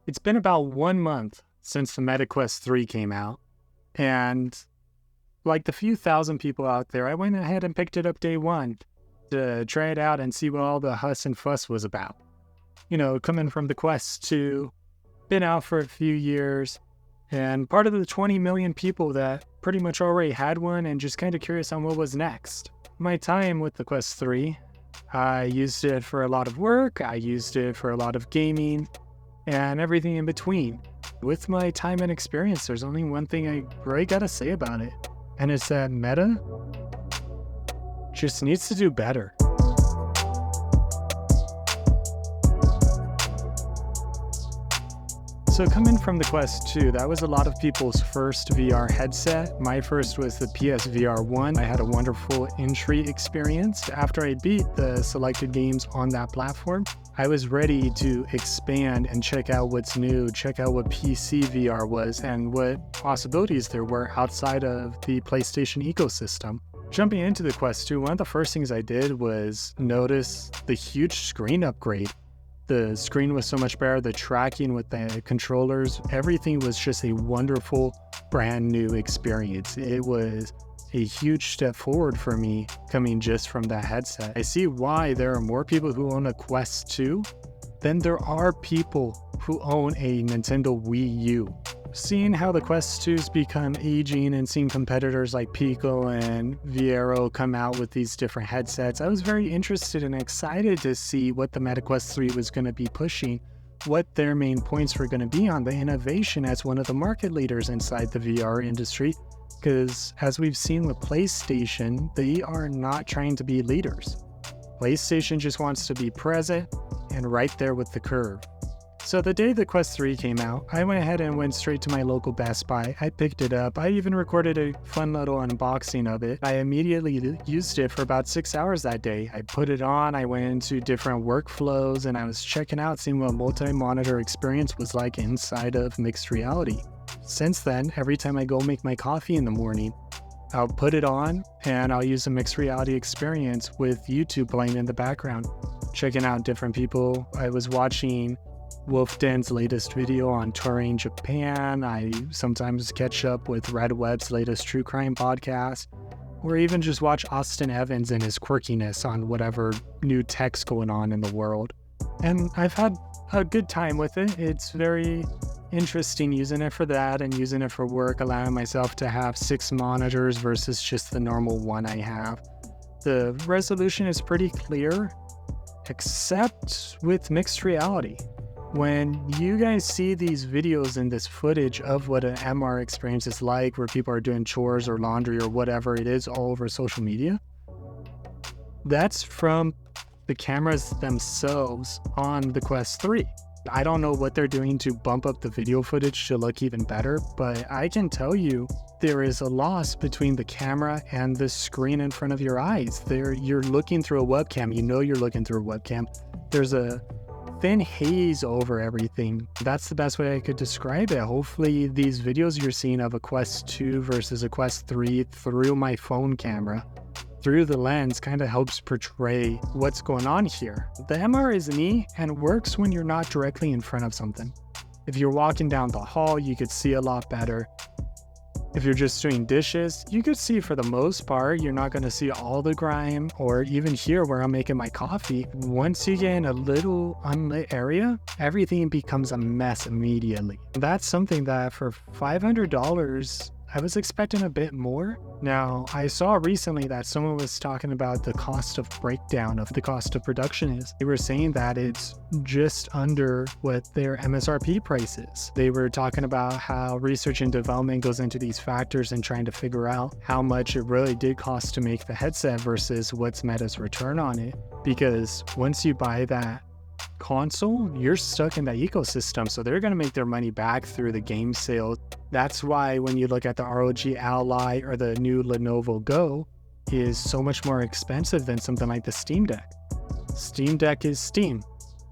It's been about 1 month since the Meta Quest 3 came out, and like the few thousand people out there, I went ahead and picked it up day one to try it out and see what all the huss and fuss was about. You know, coming from the Quest 2, been out for a few years, and part of the 20 million people that pretty much already had one and just kind of curious on what was next. My time with the Quest 3, I used it for a lot of work, I used it for a lot of gaming, and everything in between. With my time and experience, there's only one thing I really gotta say about it, and it's that Meta just needs to do better. So coming from the Quest 2, that was a lot of people's first VR headset. My first was the PSVR 1. I had a wonderful entry experience. After I beat the selected games on that platform, I was ready to expand and check out what's new, check out what PC VR was, and what possibilities there were outside of the PlayStation ecosystem. Jumping into the Quest 2, one of the first things I did was notice the huge screen upgrade. The screen was so much better, the tracking with the controllers, everything was just a wonderful, brand new experience. It was a huge step forward for me coming just from that headset. I see why there are more people who own a Quest 2 than there are people who own a Nintendo Wii U. Seeing how the Quest 2's become aging and seeing competitors like Pico and Vero come out with these different headsets, I was very interested and excited to see what the Meta Quest 3 was going to be pushing, what their main points were going to be on the innovation as one of the market leaders inside the VR industry. Because as we've seen with PlayStation, they are not trying to be leaders. PlayStation just wants to be present and right there with the curve. So the day the Quest 3 came out, I went ahead and went straight to my local Best Buy. I picked it up. I even recorded a fun little unboxing of it. I immediately used it for about 6 hours that day. I put it on, I went into different workflows, and I was checking out, seeing what multi-monitor experience was like inside of mixed reality. Since then, every time I go make my coffee in the morning, I'll put it on and I'll use a mixed reality experience with YouTube playing in the background, checking out different people. I was watching Wolf Den's latest video on touring Japan. I sometimes catch up with Red Web's latest true crime podcast, or even just watch Austin Evans and his quirkiness on whatever new tech's going on in the world. And I've had a good time with it. It's very interesting using it for that and using it for work, allowing myself to have 6 monitors versus just the normal one I have. The resolution is pretty clear, except with mixed reality. When you guys see these videos and this footage of what an MR experience is like, where people are doing chores or laundry or whatever it is all over social media, that's from the cameras themselves on the Quest 3. I don't know what they're doing to bump up the video footage to look even better, but I can tell you there is a loss between the camera and the screen in front of your eyes. You're looking through a webcam, you know you're looking through a webcam. There's a thin haze over everything. That's the best way I could describe it. Hopefully these videos you're seeing of a Quest 2 versus a Quest 3 through my phone camera, through the lens, kind of helps portray what's going on here. The MR is neat and works when you're not directly in front of something. If you're walking down the hall, you could see a lot better. If you're just doing dishes, you could see for the most part. You're not going to see all the grime, or even here where I'm making my coffee. Once you get in a little unlit area, everything becomes a mess immediately. That's something that for $500, I was expecting a bit more. Now, I saw recently that someone was talking about the cost of breakdown of the cost of production is. They were saying that it's just under what their MSRP price is. They were talking about how research and development goes into these factors and trying to figure out how much it really did cost to make the headset versus what's Meta's return on it. Because once you buy that console, you're stuck in that ecosystem, so they're going to make their money back through the game sales. That's why when you look at the ROG Ally or the new Lenovo Go, is so much more expensive than something like the Steam Deck. Steam Deck is Steam.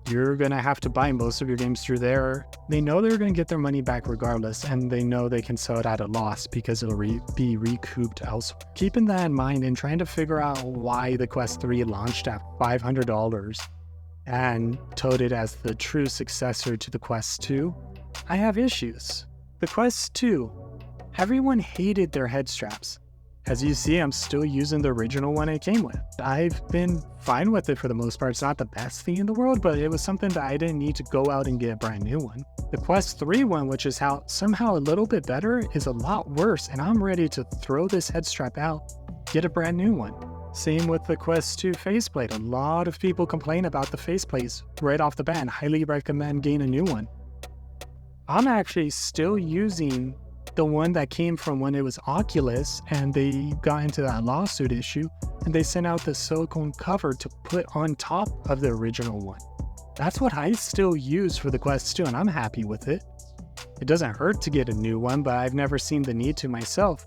You're going to have to buy most of your games through there. They know they're going to get their money back regardless, and they know they can sell it at a loss because it'll be recouped elsewhere. Keeping that in mind and trying to figure out why the Quest 3 launched at $500 and touted as the true successor to the Quest 2, I have issues. The Quest 2, everyone hated their head straps. As you see, I'm still using the original one it came with. I've been fine with it for the most part. It's not the best thing in the world, but it was something that I didn't need to go out and get a brand new one. The Quest 3 one, which is somehow a little bit better, is a lot worse, and I'm ready to throw this head strap out, get a brand new one. Same with the Quest 2 faceplate. A lot of people complain about the faceplates right off the bat and highly recommend getting a new one. I'm actually still using the one that came from when it was Oculus, and they got into that lawsuit issue, and they sent out the silicone cover to put on top of the original one. That's what I still use for the Quest 2, and I'm happy with it. It doesn't hurt to get a new one, but I've never seen the need to myself.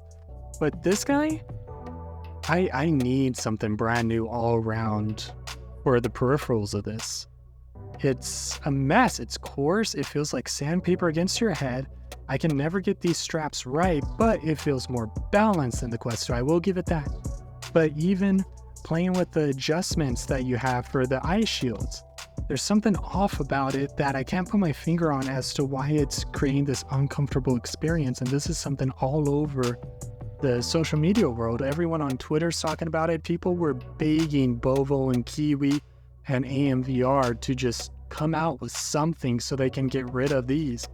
But this guy, I need something brand new all around for the peripherals of this. It's a mess. It's coarse. It feels like sandpaper against your head. I can never get these straps right, but it feels more balanced than the Quest 2. I will give it that. But even playing with the adjustments that you have for the eye shields, there's something off about it that I can't put my finger on as to why it's creating this uncomfortable experience. And this is something all over the social media world. Everyone on Twitter's talking about it. People were begging Bovo and Kiwi and AMVR to just come out with something so they can get rid of these.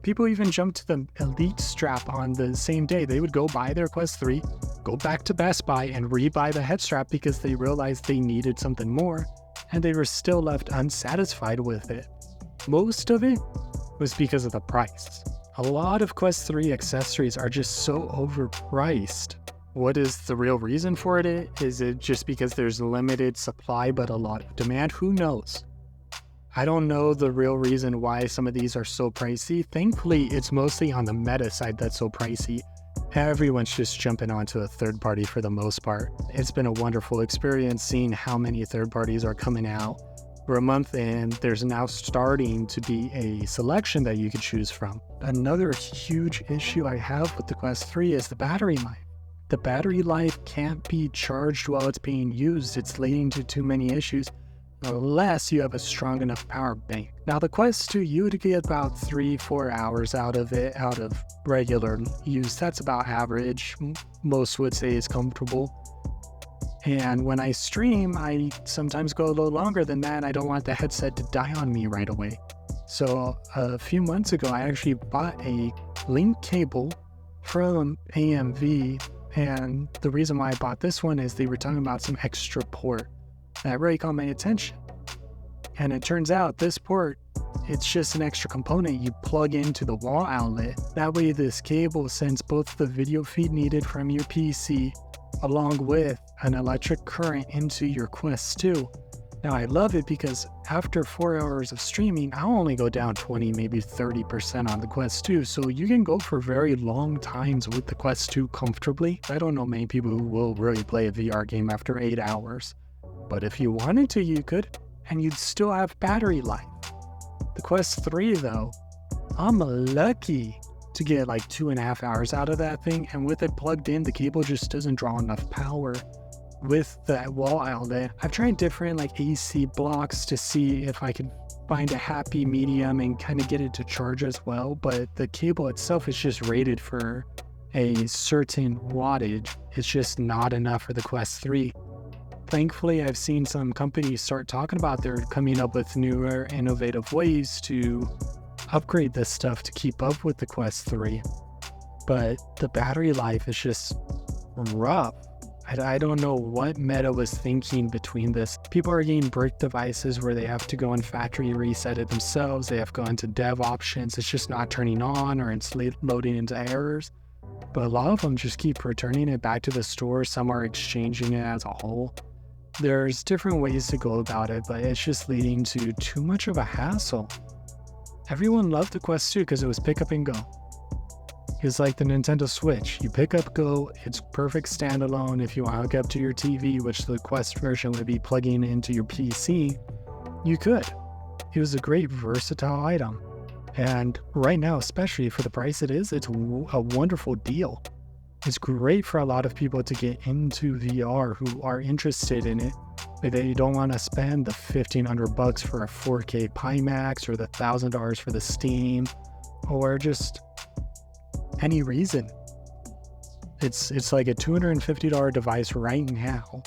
People even jumped to the Elite strap on the same day. They would go buy their Quest 3, go back to Best Buy and rebuy the head strap because they realized they needed something more, and they were still left unsatisfied with it. Most of it was because of the price. A lot of Quest 3 accessories are just so overpriced. What is the real reason for it? Is it just because there's limited supply but a lot of demand? Who knows? I don't know the real reason why some of these are so pricey. Thankfully, it's mostly on the meta side that's so pricey. Everyone's just jumping onto a third party for the most part. It's been a wonderful experience seeing how many third parties are coming out. For a month in, there's now starting to be a selection that you could choose from. Another huge issue I have with the Quest 3 is the battery life. The battery life can't be charged while it's being used. It's leading to too many issues unless you have a strong enough power bank. Now the Quest 2, you would get about 3-4 hours out of it, out of regular use. That's about average. Most would say it's comfortable. And when I stream, I sometimes go a little longer than that. I don't want the headset to die on me right away. So a few months ago, I actually bought a link cable from AMV. And the reason why I bought this one is they were talking about some extra port that really caught my attention. And it turns out this port, it's just an extra component you plug into the wall outlet. That way this cable sends both the video feed needed from your PC along with an electric current into your Quest 2. Now I love it because after 4 hours of streaming, I'll only go down 20, maybe 30% on the Quest 2. So you can go for very long times with the Quest 2 comfortably. I don't know many people who will really play a VR game after 8 hours. But if you wanted to, you could, and you'd still have battery life. The Quest 3 though, I'm lucky to get like 2.5 hours out of that thing, and with it plugged in, the cable just doesn't draw enough power with that wall outlet. I've tried different like AC blocks to see if I can find a happy medium and kind of get it to charge as well, but the cable itself is just rated for a certain wattage. It's just not enough for the Quest 3. Thankfully, I've seen some companies start talking about they're coming up with newer, innovative ways to upgrade this stuff to keep up with the Quest 3. But the battery life is just rough. I don't know what Meta was thinking between this. People are getting brick devices where they have to go and factory reset it themselves. They have to go into dev options. It's just not turning on, or it's loading into errors. But a lot of them just keep returning it back to the store. Some are exchanging it as a whole. There's different ways to go about it, but it's just leading to too much of a hassle. Everyone loved the Quest 2 because it was pick up and go. It's like the Nintendo Switch. You pick up, go, it's perfect standalone. If you want to hook up to your TV, which the Quest version would be plugging into your PC, you could. It was a great versatile item. And right now, especially for the price it is, it's a wonderful deal. It's great for a lot of people to get into VR who are interested in it, They don't want to spend the $1,500 for a 4K Pimax or the $1,000 for the Steam or just any reason. It's like a $250 device right now,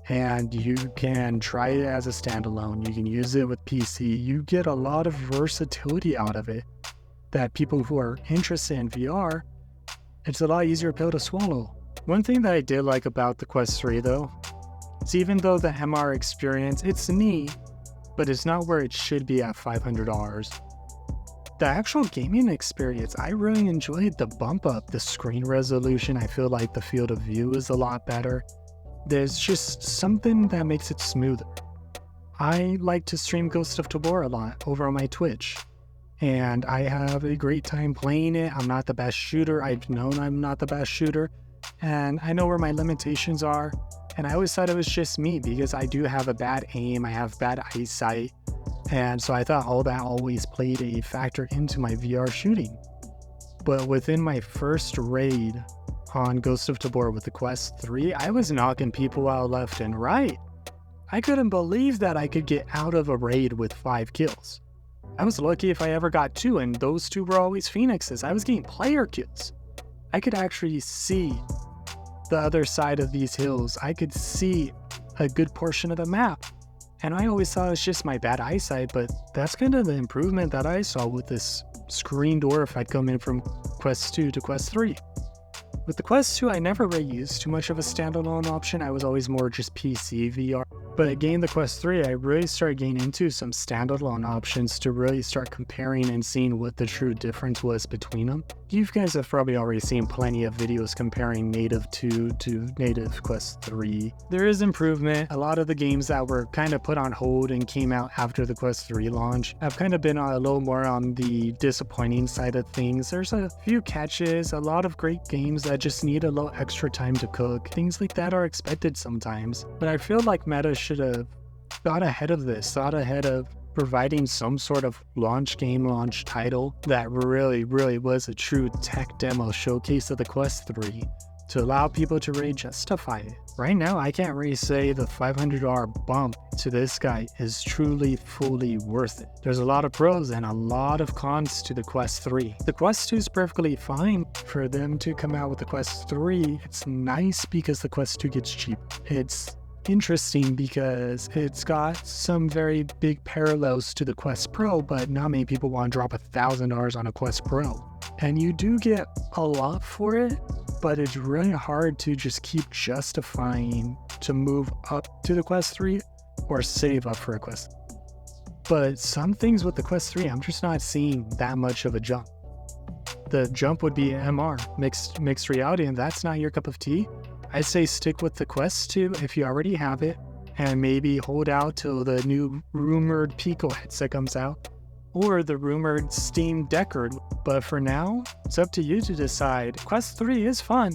and you can try it as a standalone. You can use it with PC. You get a lot of versatility out of it that people who are interested in VR, it's a lot easier pill to swallow. One thing that I did like about the Quest 3 though, is even though the MR experience, it's neat, but it's not where it should be at $500. The actual gaming experience, I really enjoyed the bump up, the screen resolution. I feel like the field of view is a lot better. There's just something that makes it smoother. I like to stream Ghost of Tabor a lot over on my Twitch, and I have a great time playing it. I'm not the best shooter. I've known I'm not the best shooter, and I know where my limitations are. And I always thought it was just me because I do have a bad aim. I have bad eyesight. And so I thought all that always played a factor into my VR shooting. But within my first raid on Ghost of Tabor with the Quest 3, I was knocking people out left and right. I couldn't believe that I could get out of a raid with 5 kills. I was lucky if I ever got 2, and those 2 were always Phoenixes. I was getting player kills. I could actually see the other side of these hills. I could see a good portion of the map. And I always thought it was just my bad eyesight, but that's kind of the improvement that I saw with this screen door if I'd come in from Quest 2 to Quest 3. With the Quest 2, I never really used too much of a standalone option. I was always more just PC VR. But getting the Quest 3, I really started getting into some standalone options to really start comparing and seeing what the true difference was between them. You guys have probably already seen plenty of videos comparing native 2 to native Quest 3. There is improvement. A lot of the games that were kind of put on hold and came out after the Quest 3 launch have kind of been a little more on the disappointing side of things. There's a few catches, a lot of great games that just need a little extra time to cook. Things like that are expected sometimes. But I feel like Meta should have thought ahead of this, thought ahead of providing some sort of launch title that really was a true tech demo showcase of the Quest 3 to allow people to really justify it. Right now, I can't really say the $500 bump to this guy is truly fully worth it. There's a lot of pros and a lot of cons to the Quest 3. The Quest 2 is perfectly fine. For them to come out with the Quest 3, it's nice because the Quest 2 gets cheap. It's interesting because it's got some very big parallels to the Quest Pro, but not many people want to drop $1,000 on a Quest Pro. And you do get a lot for it, but it's really hard to just keep justifying to move up to the Quest 3 or save up for a Quest. But some things with the Quest 3, I'm just not seeing that much of a jump. The jump would be MR, mixed reality, and that's not your cup of tea. I'd say stick with the Quest 2 if you already have it, and maybe hold out till the new rumored Pico headset comes out, or the rumored Steam Deckard. But for now, it's up to you to decide. Quest 3 is fun.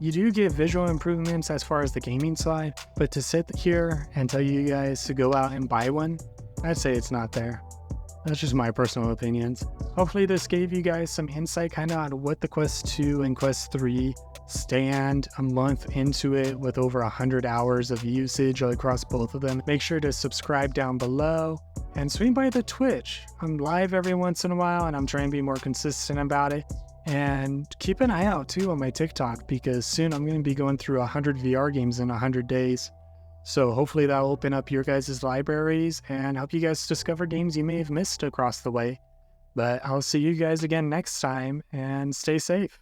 You do get visual improvements as far as the gaming side, but to sit here and tell you guys to go out and buy one, I'd say it's not there. That's just my personal opinions. Hopefully this gave you guys some insight kind of on what the Quest 2 and Quest 3 stand a month into it with over 100 hours of usage across both of them. Make sure to subscribe down below and swing by the Twitch. I'm live every once in a while and I'm trying to be more consistent about it. And keep an eye out too on my TikTok because soon I'm going to be going through 100 VR games in 100 days. So hopefully that'll open up your guys' libraries and help you guys discover games you may have missed across the way. But I'll see you guys again next time and stay safe.